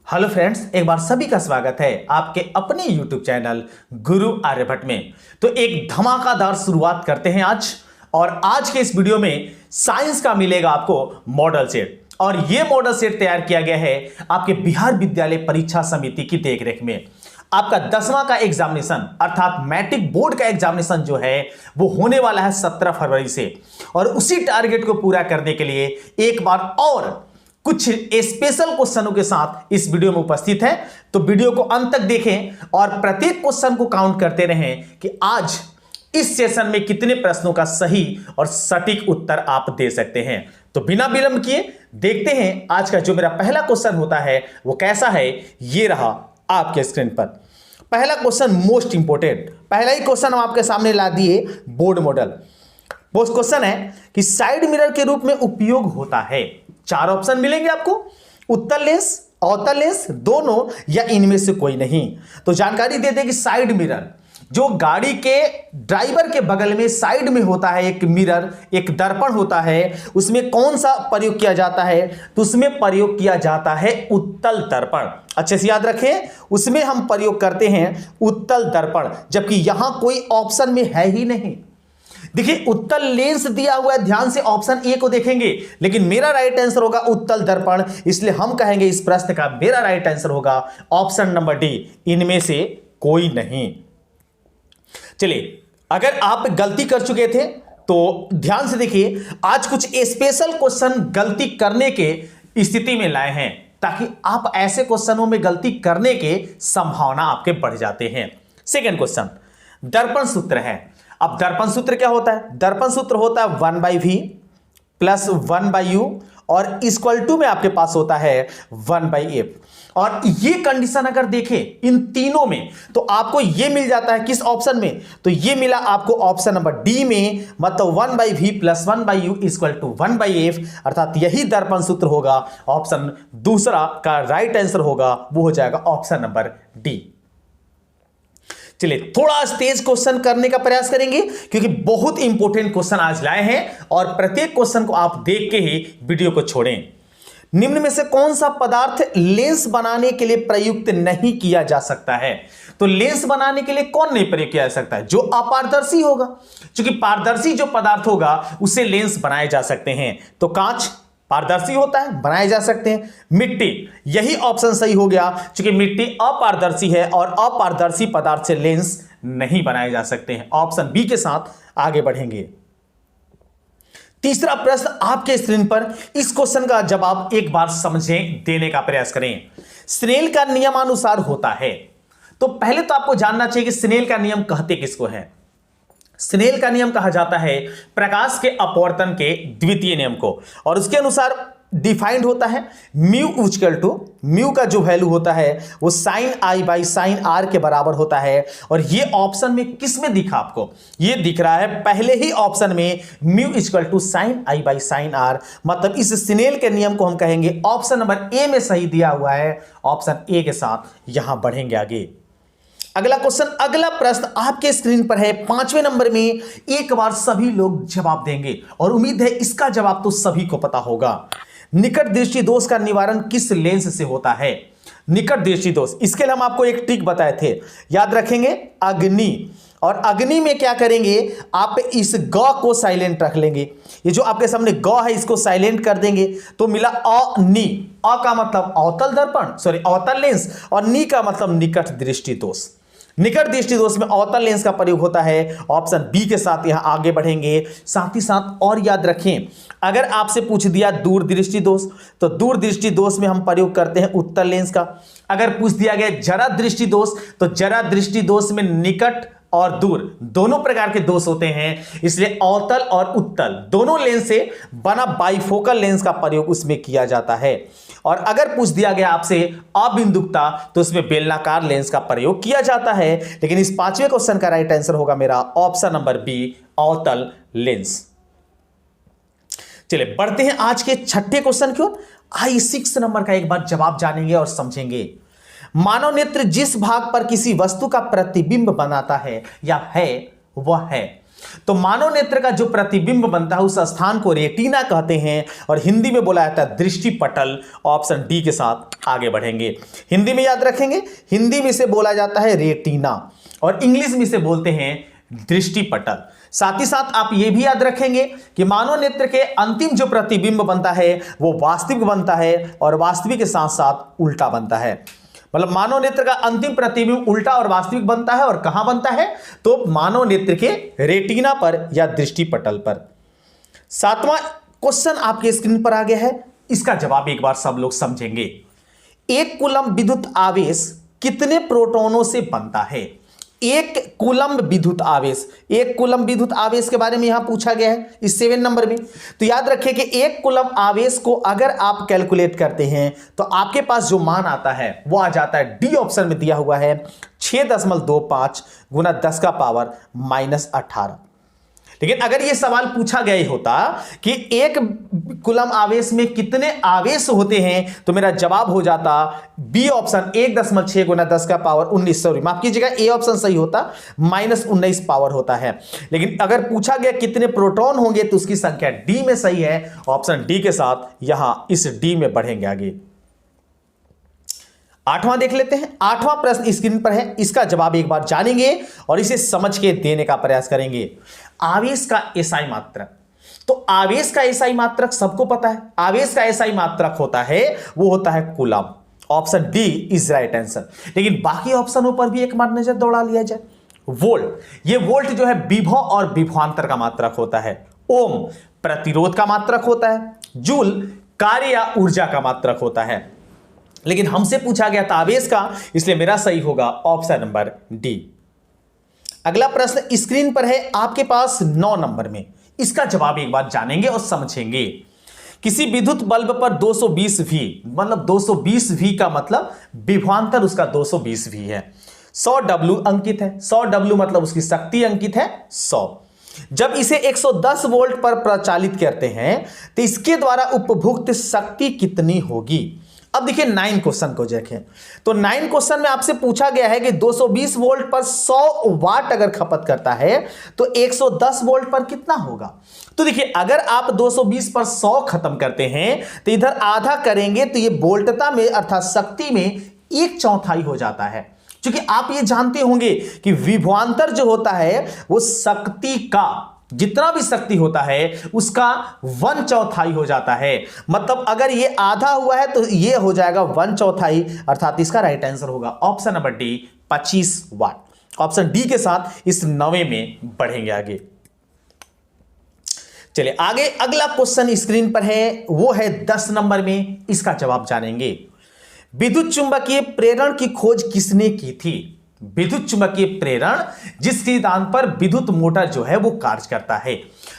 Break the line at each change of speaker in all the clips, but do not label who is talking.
Hello friends, एक बार सभी का स्वागत है आपके अपने YouTube चैनल गुरु आर्यभट्ट में। तो एक धमाकेदार शुरुआत करते हैं आज। और आज के इस वीडियो में साइंस का मिलेगा आपको मॉडल सेट, और यह मॉडल सेट तैयार किया गया है आपके बिहार विद्यालय परीक्षा समिति की देखरेख में। आपका 10वां का एग्जामिनेशन अर्थात मैट्रिक बोर्ड का एग्जामिनेशन जो है वो होने वाला है 17 फरवरी से, और उसी टारगेट को पूरा करने के लिए एक बार और कुछ स्पेशल क्वेश्चनों के साथ इस वीडियो में उपस्थित है। तो वीडियो को अंत तक देखें और प्रत्येक क्वेश्चन को काउंट करते रहें कि आज इस सेशन में कितने प्रश्नों का सही और सटीक उत्तर आप दे सकते हैं। तो बिना विलंब किए देखते हैं आज का जो मेरा पहला क्वेश्चन होता है वो कैसा है। ये रहा आपके स्क्रीन पर पहला क्वेश्चन, मोस्ट इंपोर्टेंट। पहला ही क्वेश्चन हम आपके सामने ला दिए, बोर्ड मॉडल। वो क्वेश्चन है कि साइड मिरर के रूप में उपयोग होता है। 4 ऑप्शन मिलेंगे आपको, उत्तल लेंस, अवतल लेंस, दोनों या इनमें से कोई नहीं। तो जानकारी दे दे कि साइड मिरर जो गाड़ी के ड्राइवर के बगल में साइड में होता है, एक मिरर, एक दर्पण होता है, उसमें कौन सा प्रयोग किया जाता है? तो उसमें प्रयोग किया जाता है उत्तल दर्पण। अच्छे से याद रखें, उसमें हम प्रयोग करते हैं उत्तल दर्पण, जबकि यहां कोई ऑप्शन में है ही नहीं। देखिए उत्तल लेंस दिया हुआ है, ध्यान से ऑप्शन ए को देखेंगे, लेकिन मेरा राइट आंसर होगा उत्तल दर्पण। इसलिए हम कहेंगे इस प्रश्न का मेरा राइट आंसर होगा ऑप्शन नंबर डी, इनमें से कोई नहीं। चलिए, अगर आप गलती कर चुके थे तो ध्यान से देखिए, आज कुछ स्पेशल क्वेश्चन गलती करने के स्थिति में लाए हैं, ताकि आप ऐसे क्वेश्चनों में गलती करने के संभावना आपके बढ़ जाते हैं। सेकेंड क्वेश्चन, दर्पण सूत्र है। अब दर्पण सूत्र क्या होता है? दर्पण सूत्र होता है 1/v प्लस 1/u और इक्वल टू में आपके पास होता है 1/f। और ये कंडीशन अगर देखें इन तीनों में तो आपको ये मिल जाता है किस ऑप्शन में? तो ये मिला आपको ऑप्शन नंबर डी में, मतलब 1/v plus 1/u equal to 1/f, अर्थात यही दर्पण सूत्र होगा। ऑप्शन दूसरा का राइट आंसर होगा वो हो जाएगा ऑप्शन नंबर डी। चलिए, थोड़ा तेज क्वेश्चन करने का प्रयास करेंगे क्योंकि बहुत इंपॉर्टेंट क्वेश्चन आज लाए हैं, और प्रत्येक क्वेश्चन को आप देख के ही वीडियो को छोड़ें। निम्न में से कौन सा पदार्थ लेंस बनाने के लिए प्रयुक्त नहीं किया जा सकता है? तो लेंस बनाने के लिए कौन नहीं प्रयोग किया जा सकता है? जो अपारदर्शी होगा, क्योंकि पारदर्शी जो पदार्थ होगा उससे लेंस बनाए जा सकते हैं। तो कांच पारदर्शी होता है, बनाए जा सकते हैं। मिट्टी, यही ऑप्शन सही हो गया, क्योंकि मिट्टी अपारदर्शी है और अपारदर्शी पदार्थ से लेंस नहीं बनाए जा सकते हैं। ऑप्शन बी के साथ आगे बढ़ेंगे। तीसरा प्रश्न आपके स्क्रीन पर, इस क्वेश्चन का जवाब एक बार समझें, देने का प्रयास करें। स्नेल का नियमानुसार होता है। तो पहले तो आपको जानना चाहिए कि स्नेल का नियम कहते किसको है। स्नेल का नियम कहा जाता है प्रकाश के अपवर्तन के द्वितीय नियम को, और उसके अनुसार डिफाइंड होता है म्यू इक्वल टू, म्यू का जो वैल्यू होता है वो sine i by sine r के बराबर होता है। और ये ऑप्शन में किस में दिखा आपको? ये दिख रहा है पहले ही ऑप्शन में, mu equal to sine i by sine r. मतलब इस स्नेल के नियम को हम कहेंगे ऑप्शन नंबर ए में सही दिया हुआ है। ऑप्शन ए के साथ यहां बढ़ेंगे आगे। अगला क्वेश्चन, अगला प्रश्न आपके स्क्रीन पर है 5वें नंबर में। एक बार सभी लोग जवाब देंगे और उम्मीद है इसका जवाब तो सभी को पता होगा। निकट दृष्टि दोष का निवारण किस लेंस से होता है? निकट दृष्टि दोष, इसके लिए हम आपको एक ट्रिक बताए थे, याद रखेंगे, अग्नि। और अग्नि में क्या करेंगे, आप इस ग को साइलेंट रख लेंगे। ये जो आपके सामने ग है इसको साइलेंट कर देंगे तो मिला अ नी। अ का मतलब अवतल दर्पण, सॉरी अवतल लेंस, और नी का मतलब निकट दृष्टि दोष। निकट दृष्टि दोष में अवतल लेंस का प्रयोग होता है। ऑप्शन बी के साथ यहां आगे बढ़ेंगे। साथ ही साथ और याद रखें, अगर आपसे पूछ दिया दूर दृष्टि दोष, तो दूर दृष्टि दोष में हम प्रयोग करते हैं उत्तल लेंस का। अगर पूछ दिया गया जरा दृष्टि दोष, तो जरा दृष्टि दोष में निकट और दूर दोनों प्रकार के दोष होते हैं, इसलिए अवतल और उत्तल दोनों लेंस से बना बाइफोकल लेंस का प्रयोग उसमें किया जाता है। और अगर पूछ दिया गया आपसे अबिंदुकता, तो उसमें बेलनाकार लेंस का प्रयोग किया जाता है। लेकिन इस 5वें क्वेश्चन का राइट आंसर होगा मेरा ऑप्शन नंबर बी, अवतल लेंस। चलिए बढ़ते हैं आज के 6ठे क्वेश्चन की ओर। आई 6 नंबर का एक बार जवाब जानेंगे और समझेंगे। मानव नेत्र जिस भाग पर किसी वस्तु का प्रतिबिंब बनाता है या है वह है। तो मानव नेत्र का जो प्रतिबिंब बनता है उस स्थान को रेटिना कहते हैं और हिंदी में बोला जाता है दृष्टि पटल। ऑप्शन डी के साथ आगे बढ़ेंगे। हिंदी में याद रखेंगे, हिंदी में इसे बोला जाता है रेटिना और इंग्लिश में इसे बोलते हैं दृष्टि पटल। साथ ही साथ आप यह भी याद रखेंगे कि मानव नेत्र के अंतिम जो प्रतिबिंब बनता है वो वास्तविक बनता है और वास्तविक के साथ साथ उल्टा बनता है। मतलब मानव नेत्र का अंतिम प्रतिबिंब उल्टा और वास्तविक बनता है और कहां बनता है, तो मानव नेत्र के रेटिना पर या दृष्टि पटल पर। 7वां क्वेश्चन आपके स्क्रीन पर आ गया है, इसका जवाब एक बार सब लोग समझेंगे। एक कूलम विद्युत आवेश कितने प्रोटॉनों से बनता है? एक कूलम विद्युत आवेश, एक कूलम विद्युत आवेश के बारे में यहां पूछा गया है इस 7 नंबर में। तो याद रखिए कि एक कूलम आवेश को अगर आप कैलकुलेट करते हैं तो आपके पास जो मान आता है वो आ जाता है, डी ऑप्शन में दिया हुआ है 6.25 गुना 10 का पावर -18। लेकिन अगर यह सवाल पूछा गया होता कि एक कूलम आवेश में कितने आवेश होते हैं तो मेरा जवाब हो जाता बी ऑप्शन 1.6 गुना 10 का पावर 19, सॉरी माफ कीजिएगा, ए ऑप्शन सही होता, -19 पावर होता है। लेकिन अगर पूछा गया कितने प्रोटॉन होंगे तो उसकी संख्या डी में सही है। ऑप्शन डी के साथ यहां इस डी में बढ़ेंगे आगे। 8वां देख लेते हैं। 8वां प्रश्न स्क्रीन पर है, इसका जवाब एक बार जानेंगे और इसे समझ के देने का प्रयास करेंगे। आवेश का एसआई मात्रक, तो आवेश का एसआई मात्रक सबको पता है, आवेश का एसआई मात्रक होता है वो होता है coulomb. Option D is right answer. लेकिन बाकी ऑप्शनों पर भी एक बार नजर दौड़ा लिया जाए। वोल्ट, ये वोल्ट जो है विभव और विभवांतर का मात्रक होता है। ओम प्रतिरोध का मात्रक होता है। जूल कार्य या ऊर्जा का मात्रक होता है। लेकिन हमसे पूछा गया था आवेश का, इसलिए मेरा सही होगा ऑप्शन नंबर डी। अगला प्रश्न स्क्रीन पर है आपके पास 9 नंबर में, इसका जवाब एक बार जानेंगे और समझेंगे। किसी विद्युत बल्ब पर 220 वी, मतलब 220 वी का मतलब विभवांतर उसका 220 वी है। 100 डब्ल्यू अंकित है, 100 डब्ल्यू मतलब उसकी शक्ति अंकित है 100। जब इसे 110 वोल्ट पर प्रचालित करते हैं तो इसके द्वारा उपभोक्त शक्ति कितनी होगी? अब देखिए 9 क्वेश्चन को देखें तो 9 क्वेश्चन में आपसे पूछा गया है कि 220 वोल्ट पर 100 वाट अगर खपत करता है तो 110 वोल्ट पर कितना होगा? तो देखिए अगर आप 220 पर 100 खत्म करते हैं तो इधर आधा करेंगे तो ये वोल्टता में अर्थात शक्ति में 1/4 हो जाता है। क्योंकि आप ये जानते होंगे कि विभवांतर जो होता है वो शक्ति का, जितना भी शक्ति होता है उसका 1/4 हो जाता है। मतलब अगर ये आधा हुआ है तो ये हो जाएगा 1/4, अर्थात इसका राइट आंसर होगा ऑप्शन नंबर डी 25 वाट। ऑप्शन डी के साथ इस 9वें में बढ़ेंगे आगे। चलिए आगे अगला क्वेश्चन स्क्रीन पर है, वो है 10 नंबर में, इसका जवाब जानेंगे। विद्युत चुंबकीय प्रेरण की खोज किसने की थी? विद्युत चुंबकीय प्रेरण, जिस सिद्धांत पर विद्युत मोटर जो है वो कार्य करता है,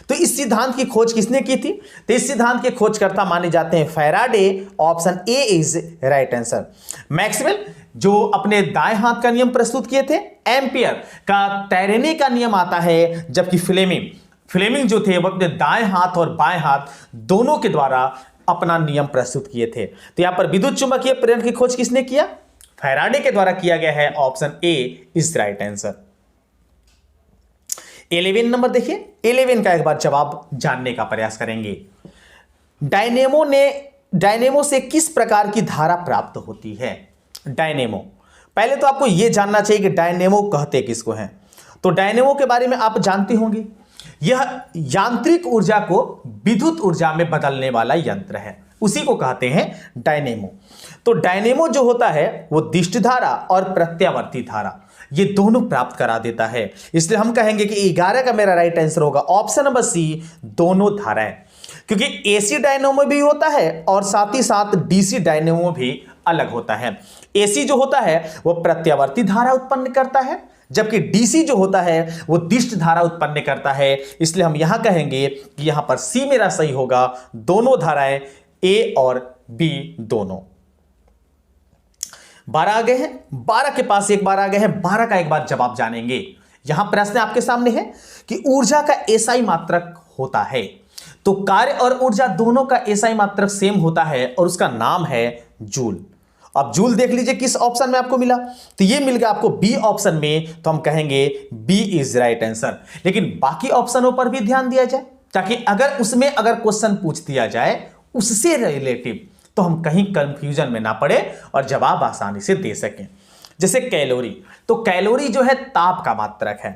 तो इस सिद्धांत की खोज किसने की थी? तो इस सिद्धांत के खोजकर्ता माने जाते हैं Faraday. Option A is right answer. Maxwell जो अपने दाएं हाथ का नियम प्रस्तुत किए थे, एम्पियर का तैरने का नियम आता है, जबकि फ्लेमिंग जो थे वो अपने दाएं हाथ और बाएं हाथ दोनों के द्वारा अपना नियम प्रस्तुत किए थे। तो यहां पर विद्युत चुंबकीय प्रेरण की खोज किसने किया? फैराडे के द्वारा किया गया है। Option A is right answer. 11 number देखिए, 11 का एक बार जवाब जानने का प्रयास करेंगे। डायनेमो से किस प्रकार की धारा प्राप्त होती है? डायनेमो, पहले तो आपको यह जानना चाहिए कि डायनेमो कहते किसको हैं। तो डायनेमो के बारे में आप जानते होंगे, यह यांत्रिक ऊर्जा को विद्युत ऊर्जा में बदलने वाला यंत्र है, उसी को कहते हैं डायनेमो। तो डायनेमो जो होता है वो दिष्ट धारा और प्रत्यावर्ती धारा ये दोनों प्राप्त करा देता है। इसलिए हम कहेंगे कि 11 का मेरा राइट आंसर होगा ऑप्शन नंबर सी, दोनों धाराएं। क्योंकि एसी डायनेमो भी होता है और साथ ही साथ डीसी डायनेमो भी अलग होता है। एसी जो होता है वो प्रत्यावर्ती धारा उत्पन्न करता है, जबकि डीसी जो होता है वो दिष्ट धारा उत्पन्न करता है। इसलिए हम यहां कहेंगे कि यहां पर सी मेरा सही होगा, दोनों धाराएं ए और बी दोनों। 12 आ गए हैं, 12 के पास एक बार आ गए हैं, 12 का एक बार जवाब जानेंगे। यहां प्रश्न आपके सामने है कि ऊर्जा का एसआई मात्रक होता है, तो कार्य और ऊर्जा दोनों का एसआई मात्रक सेम होता है और उसका नाम है जूल। अब जूल देख लीजिए किस ऑप्शन में आपको मिला, तो ये मिल गया आपको बी ऑप्शन में, तो हम कहेंगे बी इज राइट आंसर। लेकिन बाकी ऑप्शनों पर भी ध्यान दिया जाए, ताकि अगर क्वेश्चन पूछ दिया जाए उससे रिलेटिव, तो हम कहीं कंफ्यूजन में ना पड़े और जवाब आसानी से दे सकें। जैसे कैलोरी, तो कैलोरी जो है ताप का मात्रक है।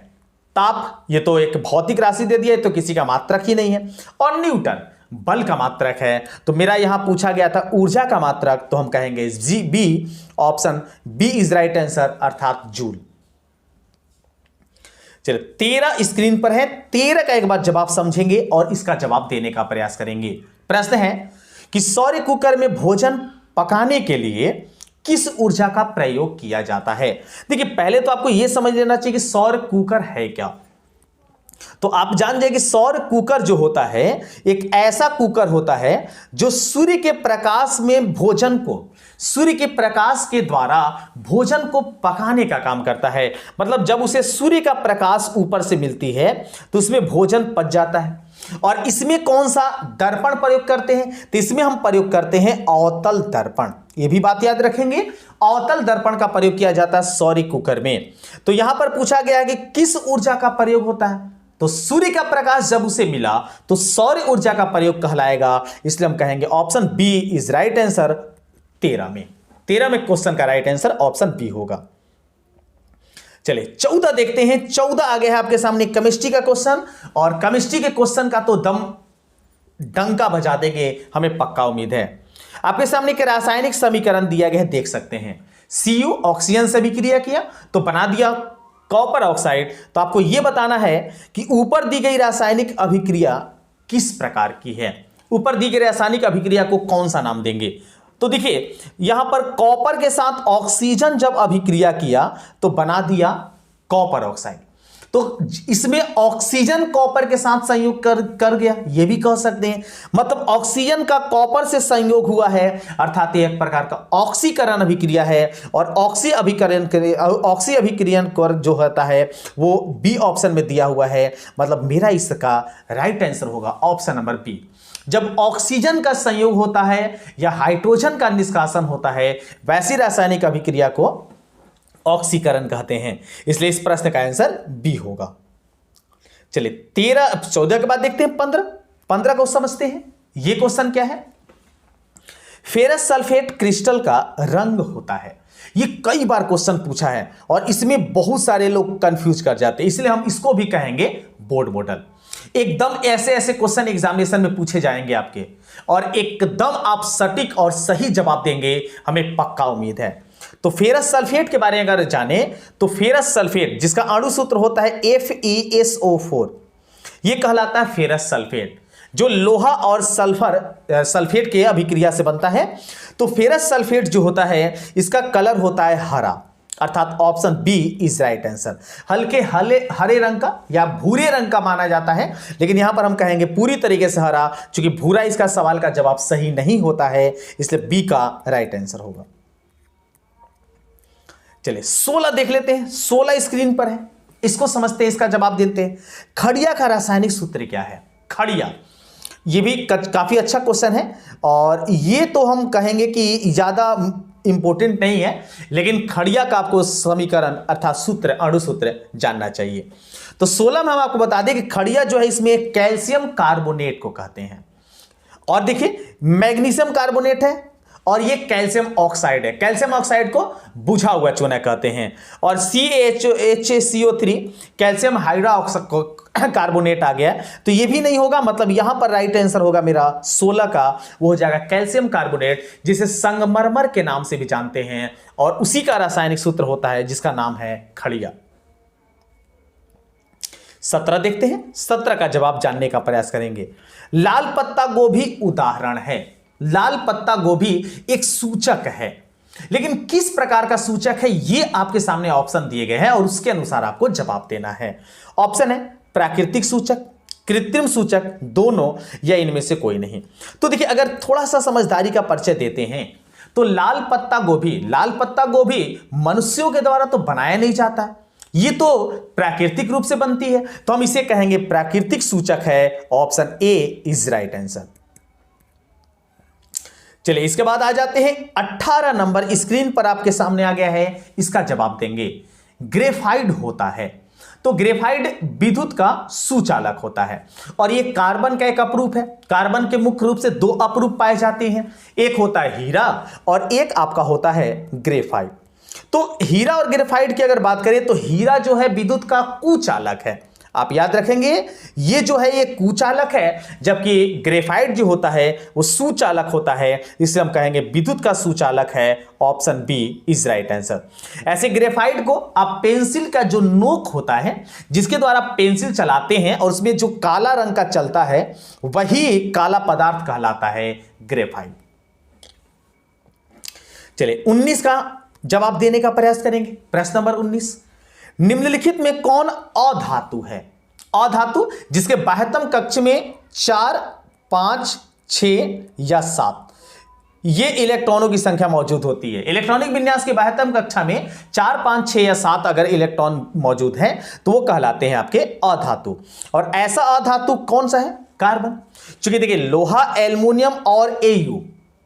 ताप ये तो एक भौतिक राशि दे दिया, तो किसी का मात्रक ही नहीं है। और न्यूटन बल का मात्रक है। तो मेरा यहां पूछा गया था ऊर्जा का मात्रक, तो हम कहेंगे जी B option B is right answer, अर्थात जूल। चलिए 13 स्क्रीन पर है, 13 का एक बार जवाब समझेंगे और इसका जवाब देने का प्रयास करेंगे। प्रश्न है कि सौर कुकर में भोजन पकाने के लिए किस ऊर्जा का प्रयोग किया जाता है। देखिए पहले तो आपको यह समझ लेना चाहिए कि सौर कुकर है क्या। तो आप जान जाइए कि सौर कुकर जो होता है एक ऐसा कुकर होता है जो सूर्य के प्रकाश में भोजन को, सूर्य के प्रकाश के द्वारा भोजन को पकाने का काम करता है। मतलब जब उसे सूर्य का प्रकाश ऊपर से मिलती है तो उसमें भोजन पच जाता है। और इसमें कौन सा दर्पण प्रयोग करते हैं, तो इसमें हम प्रयोग करते हैं अवतल दर्पण। यह भी बात याद रखेंगे, अवतल दर्पण का प्रयोग किया जाता है सौर कुकर में। तो यहां पर पूछा गया है कि किस ऊर्जा का प्रयोग होता है, तो सूर्य का प्रकाश जब उसे मिला तो सौर ऊर्जा का प्रयोग कहलाएगा। इसलिए हम कहेंगे option B is right answer. 13 में क्वेश्चन का राइट आंसर ऑप्शन बी होगा। चलिए 14 देखते हैं। 14 आगे है आपके सामने केमिस्ट्री का क्वेश्चन, और केमिस्ट्री के क्वेश्चन का तो डंका बजा देंगे, हमें पक्का उम्मीद है। आपके सामने एक रासायनिक समीकरण दिया गया है, देख सकते हैं। Cu ऑक्सीजन से अभिक्रिया किया तो बना दिया कॉपर ऑक्साइड। तो आपको यह बताना है कि ऊपर दी गई रासायनिक अभिक्रिया किस प्रकार की है। ऊपर दी गई रासायनिक अभिक्रिया को कौन सा नाम देंगे। तो देखिए यहां पर कॉपर के साथ ऑक्सीजन जब अभिक्रिया किया तो बना दिया कॉपर ऑक्साइड। तो इसमें ऑक्सीजन कॉपर के साथ संयोग कर गया, यह भी कह सकते हैं। मतलब ऑक्सीजन का कॉपर से संयोग हुआ है, अर्थात एक प्रकार का ऑक्सीकरण अभिक्रिया है। और ऑक्सी अभिक्रियन कर जो होता है वो बी ऑप्शन में दिया हुआ है। मतलब मेरा इसका राइट आंसर होगा ऑप्शन नंबर बी। जब ऑक्सीजन का संयोग होता है या हाइड्रोजन का निष्कासन होता है, वैसी रासायनिक अभिक्रिया को ऑक्सीकरण कहते हैं। इसलिए इस प्रश्न का आंसर बी होगा। चलिए 14 के बाद देखते हैं 15 को समझते हैं। यह क्वेश्चन क्या है, फेरस सल्फेट क्रिस्टल का रंग होता है। यह कई बार क्वेश्चन पूछा है और इसमें बहुत सारे लोग कंफ्यूज कर जाते हैं, इसलिए हम इसको भी कहेंगे बोर्ड मॉडल। एकदम ऐसे क्वेश्चन एग्जामिनेशन में पूछे जाएंगे आपके, और एकदम आप सटीक और सही जवाब देंगे, हमें पक्का उम्मीद है। तो फेरस सल्फेट के बारे में अगर जाने तो फेरस सल्फेट जिसका अणु सूत्र होता है FeSO4, यह कहलाता है फेरस सल्फेट, जो लोहा और सल्फेट के अभिक्रिया से बनता है। तो फेरस सल्फेट जो होता है इसका कलर होता है हरा, अर्थात option B is right answer. हल्के हरे रंग का या भूरे रंग का माना जाता है, लेकिन यहां पर हम कहेंगे पूरी तरीके से हरा, क्योंकि भूरा इसका सवाल का जवाब सही नहीं होता है, इसलिए बी का राइट आंसर होगा। चलिए 16 देख लेते हैं। 16 स्क्रीन पर है, इसको समझते हैं, इसका जवाब देते हैं। खड़िया का रासायनिक सूत्र क्या है। खड़िया, ये भी काफी अच्छा क्वेश्चन है, और ये तो हम कहेंगे कि ज्यादा इंपॉर्टेंट नहीं है, लेकिन खड़िया का आपको समीकरण अर्थात सूत्र, अणु सूत्र जानना चाहिए। तो 16 में हम आपको बता दें कि खड़िया जो है इसमें कैल्शियम कार्बोनेट को कहते हैं, और देखिए मैग्नीशियम कार्बोनेट है, और ये कैल्शियम ऑक्साइड है। कैल्शियम ऑक्साइड को बुझा हुआ चूना कहते हैं। और CaHCO3 कैल्शियम हाइड्रोक्साइड कार्बोनेट आ गया, तो ये भी नहीं होगा। मतलब यहां पर राइट आंसर होगा मेरा 16 का, वो हो जाएगा कैल्शियम कार्बोनेट, जिसे संगमरमर के नाम से भी जानते हैं, और उसी का रासायनिक सूत्र होता है जिसका नाम है खड़िया। 17 देखते हैं। 17 का जवाब जानने का प्रयास करेंगे। लाल पत्ता गोभी उदाहरण है। लाल पत्ता गोभी एक सूचक है, लेकिन किस प्रकार का सूचक है ये आपके सामने ऑप्शन दिए गए हैं, और उसके अनुसार आपको जवाब देना है। ऑप्शन है प्राकृतिक सूचक, कृत्रिम सूचक, दोनों, या इनमें से कोई नहीं। तो देखिए अगर थोड़ा सा समझदारी का परिचय देते हैं तो लाल पत्ता गोभी मनुष्यों के द्वारा तो बनाया नहीं जाता है, ये तो प्राकृतिक रूप से बनती है, तो हम इसे कहेंगे प्राकृतिक सूचक है। Option A is right answer. चलिए इसके बाद आ जाते हैं 18 नंबर, स्क्रीन पर आपके सामने आ गया है, इसका जवाब देंगे। ग्रेफाइट होता है, तो ग्रेफाइट विद्युत का सुचालक होता है और ये कार्बन का एक अपरूप है। कार्बन के मुख्य रूप से दो अपरूप पाए जाते हैं, एक होता है हीरा और एक आपका होता है ग्रेफाइट। तो हीरा और ग्रेफाइट की अगर बात करें तो हीरा जो है विद्युत का कुचालक है, आप याद रखेंगे ये जो है ये कुचालक है, जबकि ग्रेफाइट जो होता है वो सुचालक होता है, इसलिए हम कहेंगे विद्युत का सुचालक है। Option B is right answer. ऐसे ग्रेफाइट को आप पेंसिल का जो नोक होता है जिसके द्वारा पेंसिल चलाते हैं और उसमें जो काला रंग का चलता है वही काला पदार्थ कहलाता है ग्रेफाइट। चलिए 19 का जवाब देने का प्रयास करेंगे। प्रश्न नंबर 19, निम्नलिखित में कौन अधातु है? अधातु जिसके बाह्यतम कक्ष में 4, 5, 6 या 7 ये इलेक्ट्रॉनों की संख्या मौजूद होती है। इलेक्ट्रॉनिक विन्यास के बाह्यतम कक्षा में 4, 5, 6 या 7 अगर इलेक्ट्रॉन मौजूद है तो वो कहलाते हैं आपके अधातु। और ऐसा अधातु कौन सा है? कार्बन। चूंकि देखिए लोहा, एल्युमिनियम और Au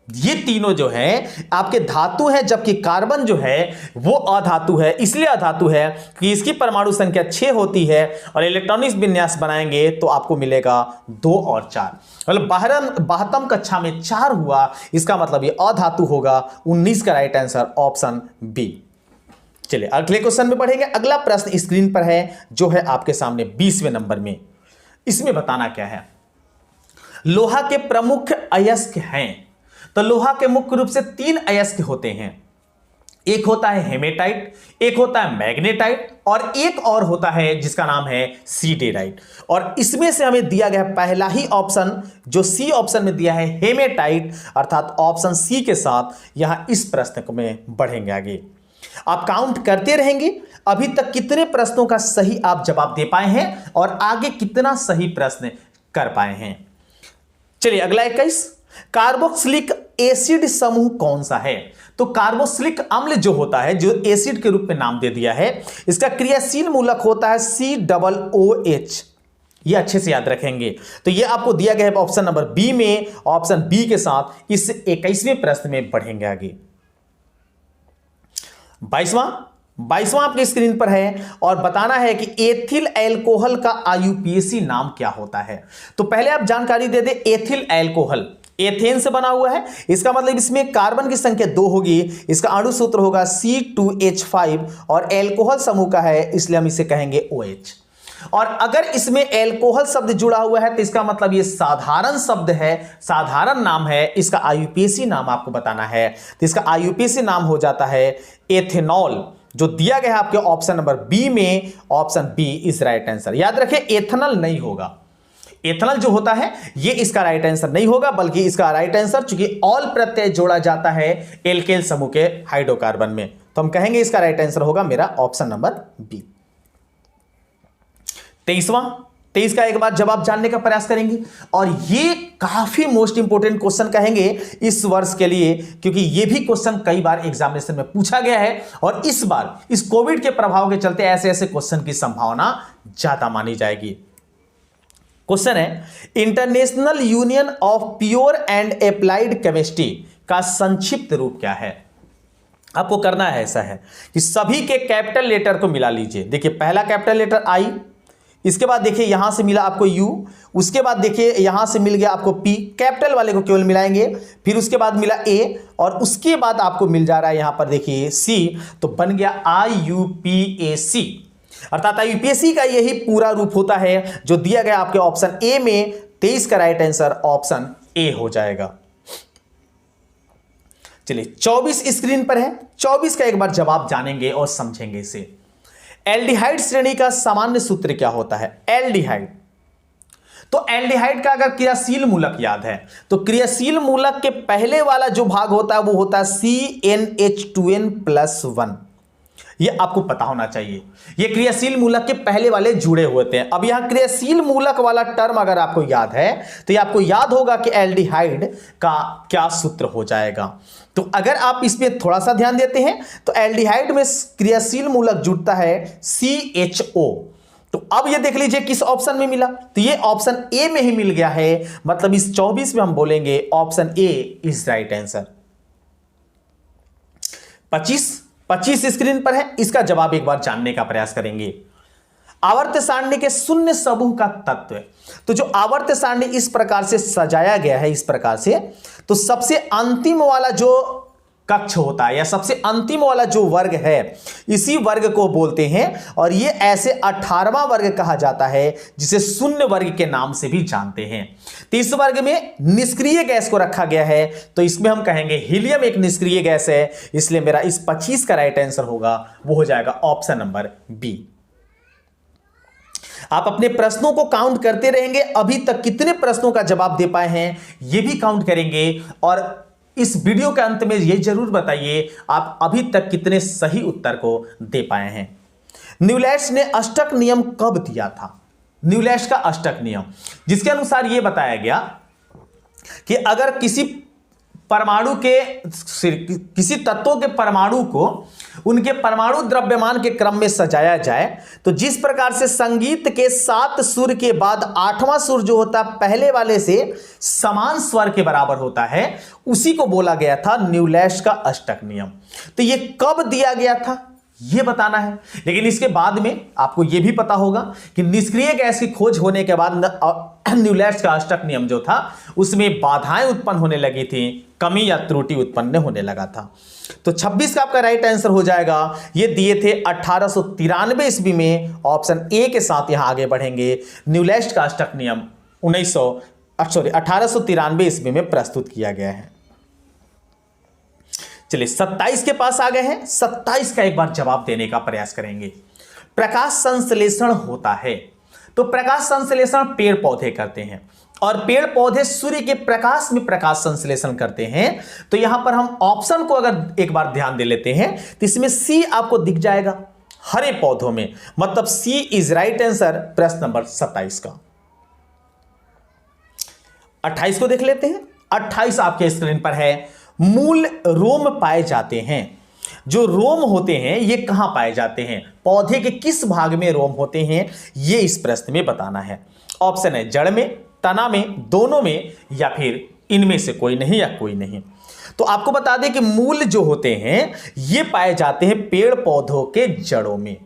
ये तीनों जो है आपके धातु हैं, जबकि कार्बन जो है वो अधातु है। इसलिए अधातु है कि इसकी परमाणु संख्या 6 होती है और इलेक्ट्रॉनिक विन्यास बनाएंगे तो आपको मिलेगा 2 और 4, मतलब बाह्यतम कक्षा में 4 हुआ, इसका मतलब ये अधातु होगा। 19 का राइट आंसर ऑप्शन बी। चलिए अगले क्वेश्चन में बढ़ेंगे। अगला प्रश्न स्क्रीन पर है जो है आपके सामने 20वें नंबर में। इसमें बताना क्या है, लोहा के प्रमुख अयस्क हैं। तो लोहा के मुख्य रूप से 3 अयस्क होते हैं, एक होता है हेमेटाइट, एक होता है मैग्नेटाइट और एक और होता है जिसका नाम है सीडेराइट। और इसमें से हमें दिया गया पहला ही ऑप्शन जो सी ऑप्शन में दिया है हेमेटाइट, अर्थात ऑप्शन सी के साथ यहां इस प्रश्न में बढ़ेंगे आगे। आप काउंट करते रहेंगे अभी तक कितने प्रश्नों का सही आप जवाब दे पाए हैं और आगे कितना सही प्रश्न कर पाए हैं। चलिए अगला 21, कार्बोक्सिलिक एसिड समूह कौन सा है? तो कार्बोक्सिलिक अम्ल जो होता है, जो एसिड के रूप में नाम दे दिया है, इसका क्रियाशील मूलक होता है COOH। ये अच्छे से याद रखेंगे। तो ये आपको दिया गया है ऑप्शन नंबर बी में। ऑप्शन बी के साथ इस 21वें प्रश्न में बढ़ेंगे आगे। 22वां आपके स्क्रीन पर है और बताना है कि एथिल अल्कोहल का IUPAC नाम क्या होता है। तो पहले आप जानकारी दे दे, एथिल अल्कोहल एथेन से बना हुआ है, इसका मतलब इसमें कार्बन की संख्या 2 होगी, इसका अणु सूत्र होगा C2H5 और अल्कोहल समूह का है इसलिए हम इसे कहेंगे OH। और अगर इसमें अल्कोहल शब्द जुड़ा हुआ है तो इसका मतलब ये साधारण शब्द है, साधारण नाम है, इसका IUPAC नाम आपको बताना है। तो इसका IUPAC नाम हो जाता है एथेनॉल, जो दिया गया है आपके ऑप्शन नंबर बी में। Option B is right answer. याद रखें एथेनॉल नहीं होगा, एथेनॉल जो होता है ये इसका राइट आंसर नहीं होगा, बल्कि इसका राइट आंसर चूंकि ऑल प्रत्यय जोड़ा जाता है एल्केल समूह के हाइड्रोकार्बन में, तो हम कहेंगे इसका राइट आंसर होगा मेरा ऑप्शन नंबर बी। 23 का एक बार जवाब जानने का प्रयास करेंगे और ये काफी मोस्ट इंपोर्टेंट क्वेश्चन कहेंगे इस वर्ष के लिए, क्योंकि ये भी क्वेश्चन कई बार एग्जामिनेशन में पूछा गया है और इस बार इस कोविड के प्रभाव के चलते ऐसे ऐसे क्वेश्चन की संभावना ज्यादा मानी जाएगी। क्वेश्चन है, international union of pure and applied chemistry का संक्षिप्त रूप क्या है? आपको करना है ऐसा है कि सभी के कैपिटल लेटर को मिला लीजिए। देखिए पहला कैपिटल लेटर I, इसके बाद देखिए यहां से मिला आपको U, उसके बाद देखिए यहां से मिल गया आपको P, कैपिटल वाले को केवल मिलाएंगे, फिर उसके बाद मिला A और उसके बाद आपको मिल जा रहा है यहां पर देखिए C, तो बन गया IUPAC। अर्थात IUPAC का यही पूरा रूप होता है जो दिया गया आपके ऑप्शन ए में। 23 का राइट आंसर ऑप्शन ए हो जाएगा। चलिए 24 स्क्रीन पर है, 24 का एक बार जवाब जानेंगे और समझेंगे इसे। एल्डिहाइड श्रेणी का सामान्य सूत्र क्या होता है? एल्डिहाइड, तो एल्डिहाइड का अगर क्रियाशील मूलक याद है तो क्रियाशील मूलक के पहले वाला जो भाग होता है वो होता है CnH2n+1। ये आपको पता होना चाहिए, ये क्रियाशील मूलक के पहले वाले जुड़े होते हैं। अब यहां क्रियाशील मूलक वाला टर्म अगर आपको याद है तो ये आपको याद होगा कि एल्डिहाइड का क्या सूत्र हो जाएगा। तो अगर आप इसमें थोड़ा सा ध्यान देते हैं तो एल्डिहाइड में क्रियाशील मूलक जुड़ता है CHO, तो अब ये देख लीजिए किस ऑप्शन में मिला, तो ये ऑप्शन ए में ही मिल गया है, मतलब इस 24 में हम बोलेंगे option A is right answer. 25 screen पर है, इसका जवाब एक बार जानने का प्रयास करेंगे। आवर्त सारणी के शून्य समूह का तत्व, तो जो आवर्त सारणी इस प्रकार से सजाया गया है, इस प्रकार से, तो सबसे अंतिम वाला जो कक्ष होता है या सबसे अंतिम वाला जो वर्ग है, इसी वर्ग को बोलते हैं, और ये ऐसे 18वां वर्ग कहा जाता है जिसे शून्य वर्ग के नाम से भी जानते हैं। तो इस वर्ग में निष्क्रिय गैस को रखा गया है, तो इसमें हम कहेंगे हीलियम एक निष्क्रिय गैस है, इसलिए मेरा इस 25 का राइट आंसर होगा वो हो जाएगा ऑप्शन नंबर बी। आप अपने प्रश्नों को काउंट करते रहेंगे, अभी तक कितने प्रश्नों का जवाब दे पाए हैं ये भी काउंट करेंगे, और इस वीडियो के अंत में ये जरूर बताइए आप अभी तक कितने सही उत्तर को दे पाए हैं। न्यूलैंड ने अष्टक नियम कब दिया था? न्यूलैंड का अष्टक नियम, जिसके अनुसार यह बताया गया कि अगर किसी परमाणु के, किसी तत्वों के परमाणु को उनके परमाणु द्रव्यमान के क्रम में सजाया जाए, तो जिस प्रकार से संगीत के 7 सुर के बाद 8वां सुर जो होता है पहले वाले से समान स्वर के बराबर होता है, उसी को बोला गया था न्यूलैंड का अष्टक नियम। तो ये कब दिया गया था ये बताना है, लेकिन इसके बाद में आपको यह भी पता होगा कि निष्क्रिय गैस की खोज होने के बाद न्यूलैंड का अष्टक नियम जो था उसमें बाधाएं उत्पन्न होने लगी थी, कमी या त्रुटि उत्पन्न होने लगा था। तो 26 का आपका राइट आंसर हो जाएगा। ये दिए थे 1893 ईस्वी में, ऑप्शन ए के साथ यहां आगे बढ़ेंगे। न्यूलैंड का अष्टक नियम 1893 ईस्वी में प्रस्तुत किया गया है। चलिए 27 के पास आ गए हैं, 27 का एक बार जवाब देने का प्रयास करेंगे। प्रकाश संश्लेषण होता है, तो प्रकाश संश्लेषण पेड़ पौधे करते हैं, और पेड़ पौधे सूर्य के प्रकाश में प्रकाश संश्लेषण करते हैं। तो यहां पर हम ऑप्शन को अगर एक बार ध्यान दे लेते हैं तो इसमें सी आपको दिख जाएगा हरे पौधों में, मतलब सी इज राइट आंसर प्रश्न नंबर 27 का। 28 को देख लेते हैं। 28 आपके स्क्रीन पर है, मूल रोम पाए जाते हैं। जो रोम होते हैं ये कहां पाए जाते हैं, पौधे के किस भाग में रोम होते हैं, ये इस प्रश्न में बताना है। ऑप्शन है जड़ में, तना में, दोनों में, या फिर इनमें से कोई नहीं या कोई नहीं। तो आपको बता दें कि मूल जो होते हैं ये पाए जाते हैं पेड़ पौधों के जड़ों में,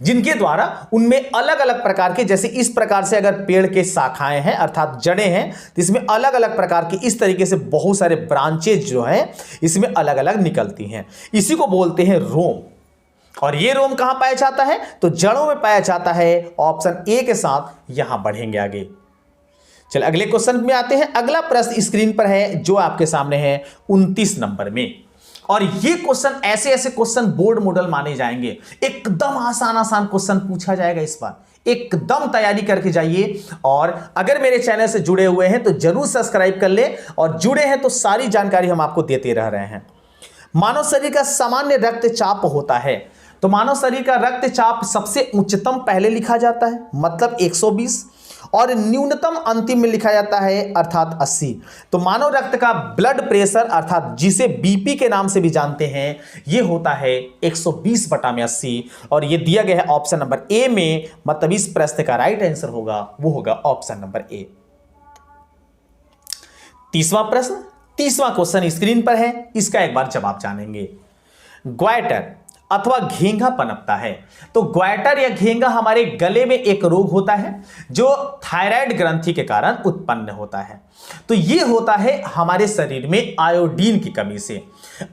जिनके द्वारा उनमें अलग अलग प्रकार के, जैसे इस प्रकार से अगर पेड़ के शाखाएं हैं अर्थात जड़ें हैं, तो इसमें अलग अलग प्रकार की इस तरीके से बहुत सारे ब्रांचेज जो हैं इसमें अलग अलग निकलती हैं, इसी को बोलते हैं रोम। और ये रोम कहां पाया जाता है, तो जड़ों में पाया जाता है। ऑप्शन ए के साथ यहां बढ़ेंगे आगे। चलिए अगले क्वेश्चन में आते हैं। अगला प्रश्न स्क्रीन पर है जो आपके सामने है 29 नंबर में, और ये क्वेश्चन ऐसे क्वेश्चन बोर्ड मॉडल माने जाएंगे, एकदम आसान क्वेश्चन पूछा जाएगा इस बार, एकदम तैयारी करके जाइए। और अगर मेरे चैनल से जुड़े हुए हैं तो जरूर सब्सक्राइब कर ले, और जुड़े हैं तो सारी जानकारी हम आपको देते रह रहे हैं। मानव शरीर का सामान्य रक्तचाप होता है, तो मानव शरीर का रक्तचाप सबसे उच्चतम पहले लिखा जाता है, मतलब 120, और न्यूनतम अंतिम में लिखा जाता है अर्थात 80। तो मानव रक्त का ब्लड प्रेशर अर्थात जिसे बीपी के नाम से भी जानते हैं यह होता है 120/80, और यह दिया गया है ऑप्शन नंबर ए में, मतलब इस प्रश्न का राइट आंसर होगा वो होगा ऑप्शन नंबर ए। 30वां प्रश्न, 30वां क्वेश्चन स्क्रीन पर है, इसका एक बार जवाब जानेंगे। ग्वाइटर अथवा घेंगा पनपता है, तो ग्वाइटर या घेंगा हमारे गले में एक रोग होता है जो थायराइड ग्रंथि के कारण उत्पन्न होता है। तो ये होता है हमारे शरीर में आयोडीन की कमी से।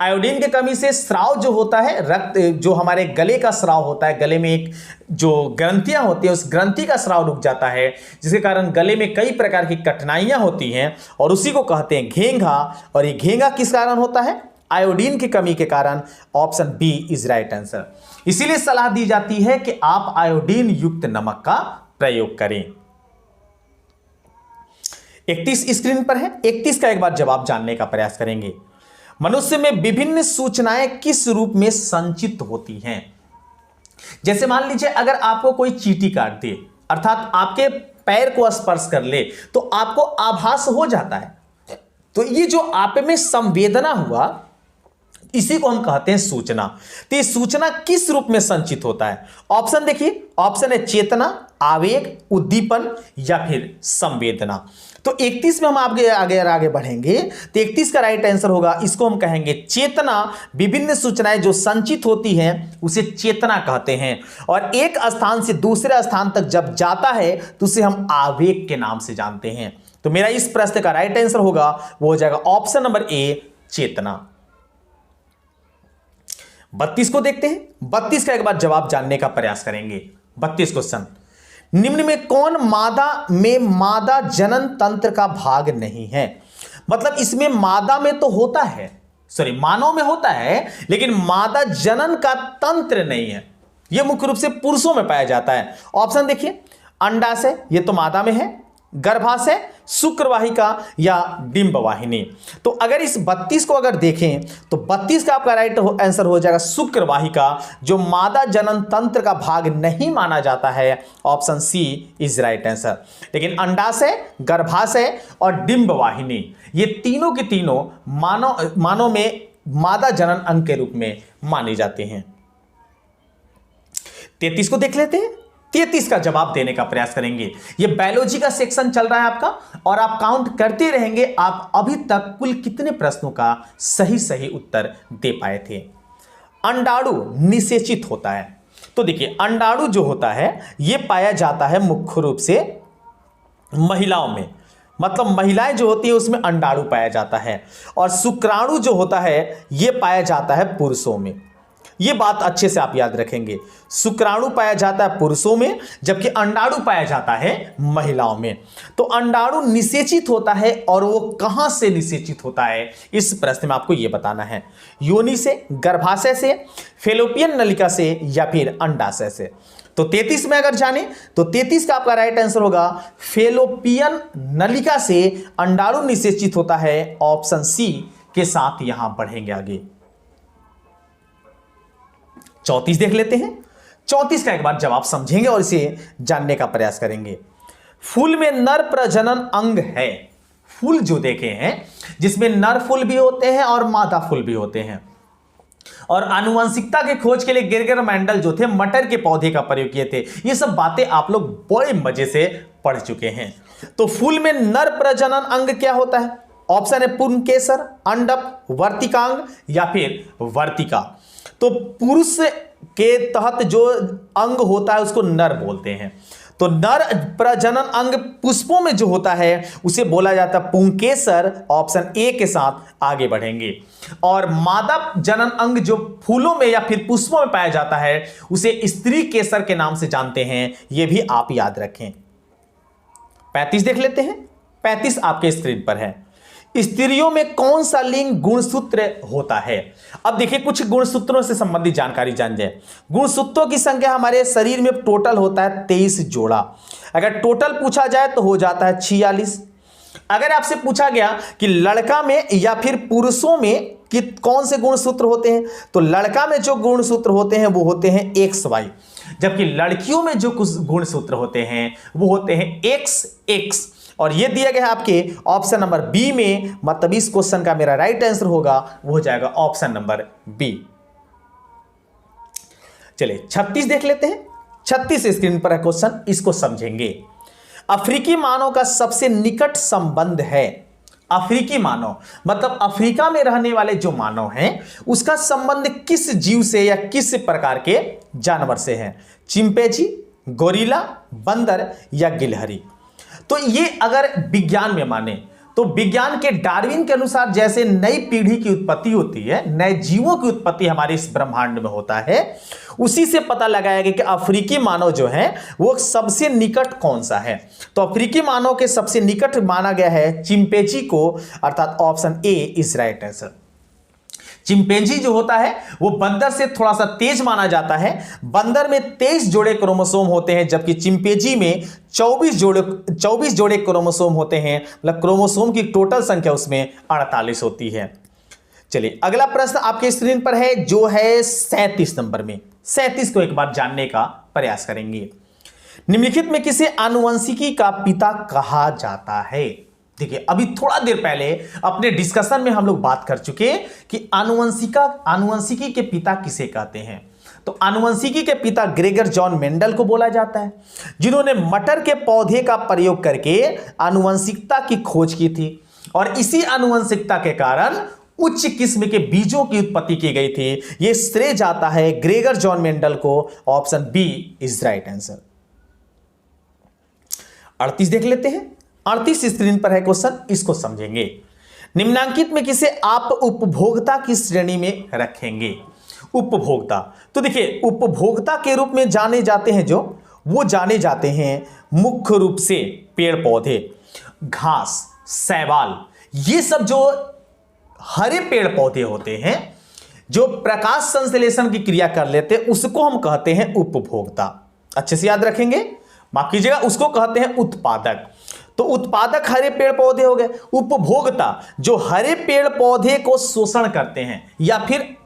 आयोडीन की कमी से स्राव जो होता है, रक्त जो हमारे गले का स्राव होता है, गले में एक जो ग्रंथियां होती है उस ग्रंथि का स्राव रुक जाता है, जिसके कारण गले में कई प्रकार की कठिनाइयां होती हैं, और उसी को कहते हैं घेंगा। और ये घेंगा किस कारण होता है, आयोडीन की कमी के कारण। Option B is right answer. इसीलिए सलाह दी जाती है कि आप आयोडीन युक्त नमक का प्रयोग करें। 31 स्क्रीन पर है, 31 का एक बार जवाब जानने का प्रयास करेंगे। मनुष्य में विभिन्न सूचनाएं किस रूप में संचित होती हैं। जैसे मान लीजिए अगर आपको कोई चींटी काट दे अर्थात आपके पैर को स्पर्श कर ले तो आपको आभास हो जाता है। तो ये जो आप में संवेदना हुआ इसी को हम कहते हैं सूचना। तो ये सूचना किस रूप में संचित होता है? ऑप्शन देखिए, ऑप्शन है चेतना, आवेग, उद्दीपन या फिर संवेदना। तो 31 में हम आगे बढ़ेंगे तो 31 का राइट आंसर होगा, इसको हम कहेंगे चेतना। विभिन्न सूचनाएं जो संचित होती हैं उसे चेतना कहते हैं, और एक स्थान से दूसरे स्थान तक जब जाता है तो उसे हम आवेग के नाम से जानते हैं। तो मेरा इस प्रश्न का राइट आंसर होगा, वो हो जाएगा ऑप्शन नंबर ए, चेतना। 32 को देखते हैं। 32 का एक बार जवाब जानने का प्रयास करेंगे। 32 क्वेश्चन, निम्न में कौन मादा जनन तंत्र का भाग नहीं है? मतलब इसमें मादा में तो होता है, सॉरी मानव में होता है, लेकिन मादा जनन का तंत्र नहीं है। यह मुख्य रूप से पुरुषों में पाया जाता है। ऑप्शन देखिए, अंडाशय, यह तो मादा में है, गर्भाशय, शुक्रवाहिका या डिंबवाहिनी। तो अगर इस 32 को अगर देखें तो 32 का आपका राइट आंसर हो जाएगा शुक्रवाहिका, जो मादा जनन तंत्र का भाग नहीं माना जाता है। Option C is right answer. लेकिन अंडाशय, गर्भाशय और डिंबवाहिनी ये तीनों के तीनों मानव में मादा जनन अंग के रूप में माने जाते हैं। 33 को देख लेते हैं। 33 का जवाब देने का प्रयास करेंगे। यह बायोलॉजी का सेक्शन चल रहा है आपका, और आप काउंट करते रहेंगे आप अभी तक कुल कितने प्रश्नों का सही उत्तर दे पाए थे। अंडाणु निषेचित होता है। तो देखिए, अंडाणु जो होता है यह पाया जाता है मुख्य रूप से महिलाओं में, मतलब महिलाएं जो होती है उसमें अंडाणु पाया जाता है, और शुक्राणु जो होता है यह पाया जाता है पुरुषों में। यह बात अच्छे से आप याद रखेंगे, शुक्राणु पाया जाता है पुरुषों में, जबकि अंडाणु पाया जाता है महिलाओं में। तो अंडाणु निषेचित होता है, और वो कहां से निषेचित होता है इस प्रश्न में आपको यह बताना है। योनि से, गर्भाशय से, फैलोपियन नलिका से या फिर अंडाशय से। तो 33 में अगर जाने तो 33 का आपका राइट आंसर होगा फैलोपियन नलिका से अंडाणु निषेचित होता है। ऑप्शन सी के साथ यहां बढ़ेंगे आगे। 34 देख लेते हैं। 34 का एक बार जवाब समझेंगे और इसे जानने का प्रयास करेंगे। फूल में नर प्रजनन अंग है। फूल जो देखे हैं जिसमें नर फूल भी होते हैं और मादा फूल भी होते हैं, और आनुवंशिकता के खोज के लिए गेर्गर मेंडल जो थे मटर के पौधे का प्रयोग किए थे। ये सब बातें आप लोग बड़े मजे से पढ़ चुके हैं। तो फूल में नर प्रजनन अंग क्या होता है? ऑप्शन है पुंकेसर, अंडप, वर्तिकांग या फिर वर्तिका। तो पुरुष के तहत जो अंग होता है उसको नर बोलते हैं। तो नर प्रजनन अंग पुष्पों में जो होता है उसे बोला जाता है पुंकेसर। ऑप्शन ए के साथ आगे बढ़ेंगे। और मादा जनन अंग जो फूलों में या फिर पुष्पों में पाया जाता है उसे स्त्री केसर के नाम से जानते हैं। यह भी आप याद रखें। 35 देख लेते हैं। 35 आपके स्क्रीन पर है। स्त्रियों में कौन सा लिंग गुणसूत्र होता है? अब देखिए, कुछ गुणसूत्रों से संबंधित जानकारी जान जाए। गुणसूत्रों की संख्या हमारे शरीर में टोटल होता है 23 जोड़ा। अगर टोटल पूछा जाए तो हो जाता है 46। अगर आपसे पूछा गया कि लड़का में या फिर पुरुषों में कि कौन से गुणसूत्र होते हैं, तो लड़का में जो गुणसूत्र होते हैं वो होते हैं XY, जबकि लड़कियों में जो कुछ गुणसूत्र होते हैं वो होते हैं XX। और ये दिया गया है आपके ऑप्शन नंबर बी में, मतलब इस क्वेश्चन का मेरा राइट आंसर होगा वो हो जाएगा ऑप्शन नंबर बी। चलिए 36 देख लेते हैं। 36 स्क्रीन पर है क्वेश्चन, इसको समझेंगे। अफ्रीकी मानव का सबसे निकट संबंध है। अफ्रीकी मानव मतलब अफ्रीका में रहने वाले जो मानव हैं उसका संबंध किस जीव से या किस प्रकार के जानवर से है? चिंपैंजी, गोरिल्ला, बंदर या गिलहरी। तो ये अगर विज्ञान में माने तो विज्ञान के डार्विन के अनुसार जैसे नई पीढ़ी की उत्पत्ति होती है, नए जीवों की उत्पत्ति हमारे इस ब्रह्मांड में होता है, उसी से पता लगाया गया कि अफ्रीकी मानव जो है वो सबसे निकट कौन सा है। तो अफ्रीकी मानव के सबसे निकट माना गया है चिंपैंजी को, अर्थात option A is right answer. Chimpanzee जो होता है वो बंदर से थोड़ा सा तेज माना जाता है। बंदर में 23 जोड़े क्रोमोसोम होते हैं, जबकि चिंपैंजी में 24 जोड़े क्रोमोसोम होते हैं। मतलब क्रोमोसोम की टोटल संख्या उसमें 48 होती है। चलिए अगला प्रश्न आपके स्क्रीन पर है जो है 37 नंबर में। 37 को एक बार जानने का प्रयास करेंगे। निम्नलिखित में किसे आनुवंशिकी का पिता कहा जाता है? देखिए, अभी थोड़ा देर पहले अपने डिस्कशन में हम लोग बात कर चुके कि आनुवंशिकी के पिता किसे कहते हैं। तो आनुवंशिकी के पिता ग्रेगर जॉन मेंडल को बोला जाता है, जिन्होंने मटर के पौधे का प्रयोग करके आनुवंशिकता की खोज की थी और इसी आनुवंशिकता के कारण उच्च किस्म के बीजों की उत्पत्ति की गई थी। यह श्रेय जाता है ग्रेगर जॉन मेंडल को। Option B is right answer. 38 देख लेते हैं। 38 स्क्रीन पर है क्वेश्चन, इसको समझेंगे। निम्नांकित में किसे आप उपभोक्ता की श्रेणी में रखेंगे? उपभोक्ता, तो देखिए उपभोक्ता के रूप में जाने जाते हैं जो, वो जाने जाते हैं मुख्य रूप से पेड़ पौधे, घास, शैवाल, ये सब जो हरे पेड़ पौधे होते हैं जो प्रकाश संश्लेषण की क्रिया कर लेते हैं, उसको हम कहते हैं उपभोक्ता। अच्छे से याद रखेंगे, माफ कीजिएगा, उसको कहते हैं उत्पादक। तो उत्पादक हरे पेड़ पौधे हो गए। उपभोक्ता जो हरे पेड़ पौधे को शोषण करते हैं या फिर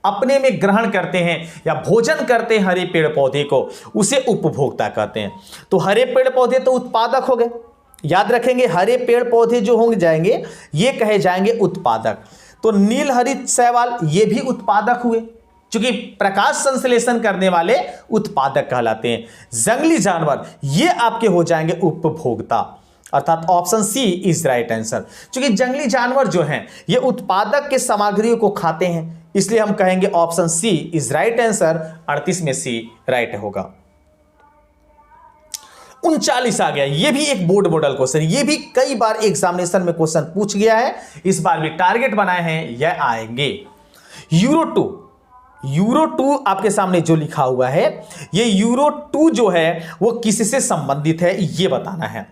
अपने में ग्रहण करते हैं या भोजन करते हैं हरे पेड़ पौधे को, उसे उपभोक्ता कहते हैं। तो हरे पेड़ पौधे तो उत्पादक हो गए, याद रखेंगे, हरे पेड़ पौधे जो होंगे जाएंगे ये कहे जाएंगे उत्पादक। तो नील हरित शैवाल ये भी उत्पादक हुए, क्योंकि प्रकाश संश्लेषण करने वाले उत्पादक कहलाते हैं। जंगली जानवर ये आपके हो जाएंगे उपभोक्ता, अर्थात option C is right answer. क्योंकि जंगली जानवर जो हैं ये उत्पादक के सामग्रियों को खाते हैं, इसलिए हम कहेंगे option C is right answer. 38 में सी राइट होगा। 39 आ गया, ये भी एक बोर्ड मॉडल क्वेश्चन, ये भी कई बार एग्जामिनेशन में क्वेश्चन पूछ गया है, इस बार भी टारगेट बनाए हैं, यह आएंगे। यूरो 2 आपके सामने जो लिखा हुआ है, ये यूरो 2 जो है वो किससे संबंधित है ये बताना है।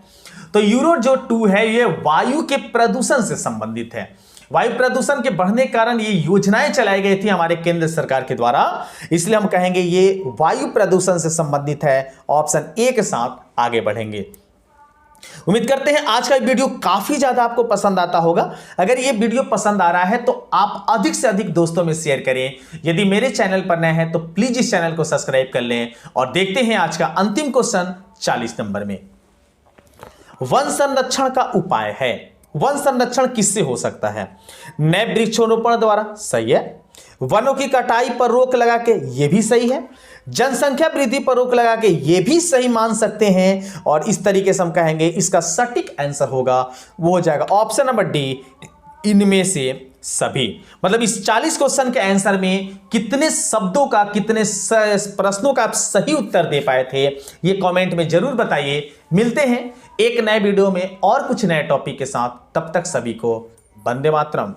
तो यूरो जो 2 है ये वायु के प्रदूषण से संबंधित है। वायु प्रदूषण के बढ़ने के कारण ये योजनाएं चलाई गई थी हमारे केंद्र सरकार के द्वारा, इसलिए हम कहेंगे ये वायु प्रदूषण से संबंधित है। ऑप्शन ए के साथ आगे बढ़ेंगे। उम्मीद करते हैं आज का वीडियो काफी ज्यादा आपको पसंद आता होगा। अगर ये वीडियो पसंद आ रहा है तो आप अधिक से अधिक दोस्तों में शेयर करें। यदि मेरे चैनल पर नए हैं तो प्लीज इस चैनल को सब्सक्राइब कर लें। और देखते हैं आज का अंतिम क्वेश्चन 40 नंबर में। वन संरक्षण का उपाय है। वन संरक्षण किससे हो सकता है? नए वृक्षारोपण द्वारा, सही है। वनों की कटाई पर रोक लगा के, यह भी सही है। जनसंख्या वृद्धि पर रोक लगा के, यह भी सही मान सकते हैं। और इस तरीके से हम कहेंगे इसका सटीक आंसर होगा, वो हो जाएगा ऑप्शन नंबर डी, इनमें से सभी। मतलब इस 40 क्वेश्चन के आंसर में कितने शब्दों का, कितने प्रश्नों का आप सही उत्तर दे पाए थे, ये कमेंट में जरूर बताइए। मिलते हैं एक नए वीडियो में और कुछ नए टॉपिक के साथ, तब तक सभी को वंदे मातरम।